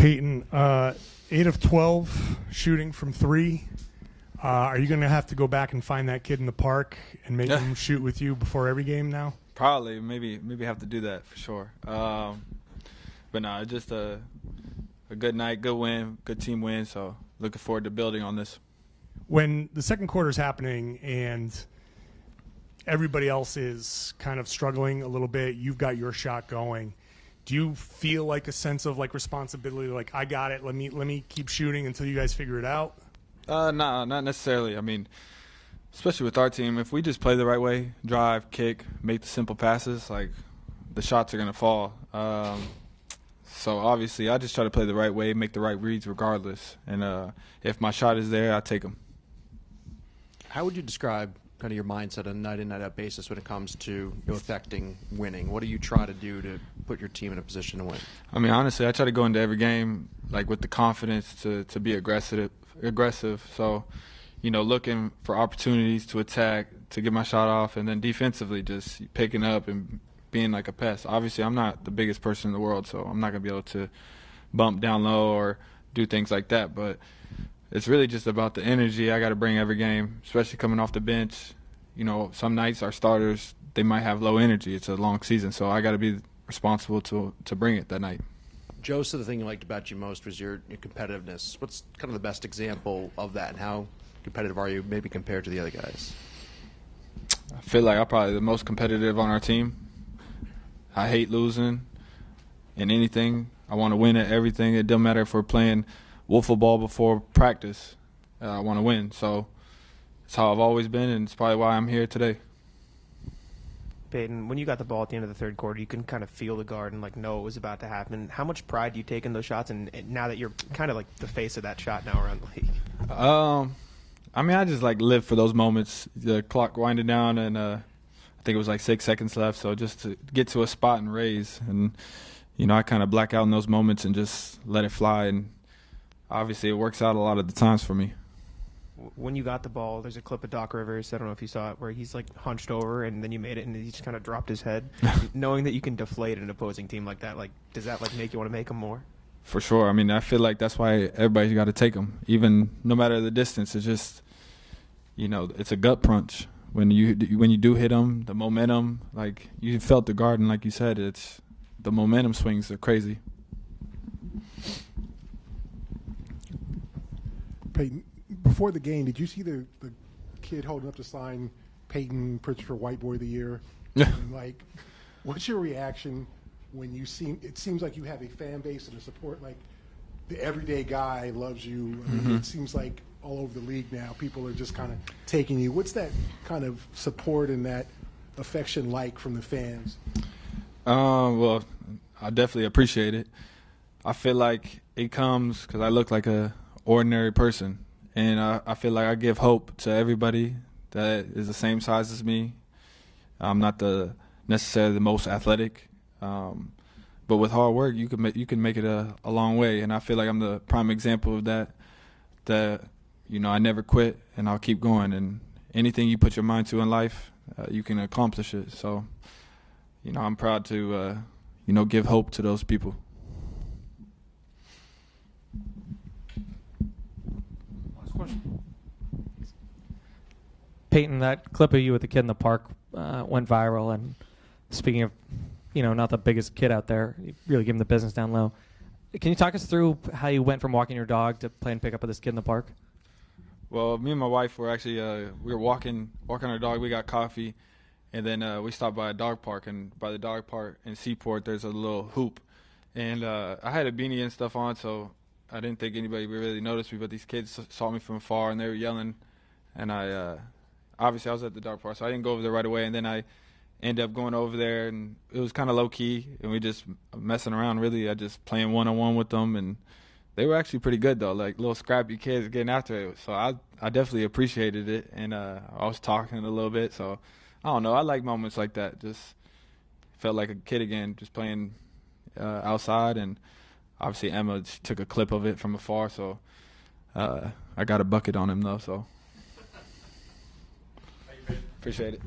Payton, 8 of 12 shooting from 3. Are you going to have to go back and find that kid in the park and make him shoot with you before every game now? Probably. Maybe have to do that for sure. But no, just a good night, good win, good team win. So looking forward to building on this. When the second quarter is happening and everybody else is kind of struggling a little bit, you've got your shot going. Do you feel like a sense of like responsibility, like I got it, let me keep shooting until you guys figure it out? No, not necessarily. I mean, especially with our team, if we just play the right way, drive, kick, make the simple passes, like the shots are going to fall. So obviously I just try to play the right way, make the right reads regardless. And if my shot is there, I take them. How would you describe kind of your mindset on a night-in, night-out basis when it comes to affecting winning? What do you try to do to put your team in a position to win? I mean, honestly, I try to go into every game like with the confidence to be aggressive. So, looking for opportunities to attack, to get my shot off, and then defensively just picking up and being like a pest. Obviously, I'm not the biggest person in the world, so I'm not going to be able to bump down low or do things like that. But it's really just about the energy I got to bring every game, especially coming off the bench. Some nights our starters, they might have low energy. It's a long season, so I got to be responsible to bring it that night. Joe said the thing he liked about you most was your competitiveness. What's kind of the best example of that, and how competitive are you maybe compared to the other guys? I feel like I'm probably the most competitive on our team. I hate losing in anything. I want to win at everything. It doesn't matter if we're playing wiffle ball before practice. I want to win. So it's how I've always been, and it's probably why I'm here today. Payton, when you got the ball at the end of the third quarter, you can kind of feel the guard and know it was about to happen. How much pride do you take in those shots, and now that you're kind of like the face of that shot now around the league? I mean, I just live for those moments. The clock winding down, and I think it was 6 seconds left, so just to get to a spot and raise. And, I kind of black out in those moments and just let it fly, and obviously it works out a lot of the times for me. When you got the ball, there's a clip of Doc Rivers, I don't know if you saw it, where he's hunched over and then you made it and he just kind of dropped his head. Knowing that you can deflate an opposing team like that, does that make you want to make them more? For sure. I mean, I feel like that's why everybody's got to take them, even no matter the distance. It's just, it's a gut punch. When you do hit them, the momentum, you felt the guard, and like you said, it's the momentum swings are crazy. Payton, before the game, did you see the kid holding up the sign, Payton Pritchard for White Boy of the Year? Yeah. And what's your reaction when you see? It seems like you have a fan base and a support. The everyday guy loves you. I mean, It seems like all over the league now, people are just kind of taking you. What's that kind of support and that affection from the fans? Well, I definitely appreciate it. I feel like it comes because I look like a ordinary person, and I feel like I give hope to everybody that is the same size as me. I'm not necessarily the most athletic, but with hard work, you can make it a long way. And I feel like I'm the prime example of that. That I never quit, and I'll keep going. And anything you put your mind to in life, you can accomplish it. So, I'm proud to give hope to those people. Question. Payton, that clip of you with the kid in the park went viral, and speaking of, not the biggest kid out there, you really give him the business down low. Can you talk us through how you went from walking your dog to playing pickup with this kid in the park? Well, me and my wife were actually we were walking our dog. We got coffee, and then we stopped by a dog park. And by the dog park in Seaport, there's a little hoop, and I had a beanie and stuff on, so I didn't think anybody would really notice me, but these kids saw me from afar, and they were yelling. And obviously I was at the dog park, so I didn't go over there right away. And then I ended up going over there, and it was kind of low-key, and we just messing around, really. I just playing one-on-one with them, and they were actually pretty good, though, little scrappy kids getting after it. So I definitely appreciated it, and I was talking a little bit. So I don't know. I like moments like that. Just felt like a kid again, just playing outside, and obviously, Emma took a clip of it from afar, so I got a bucket on him, though. So appreciate it.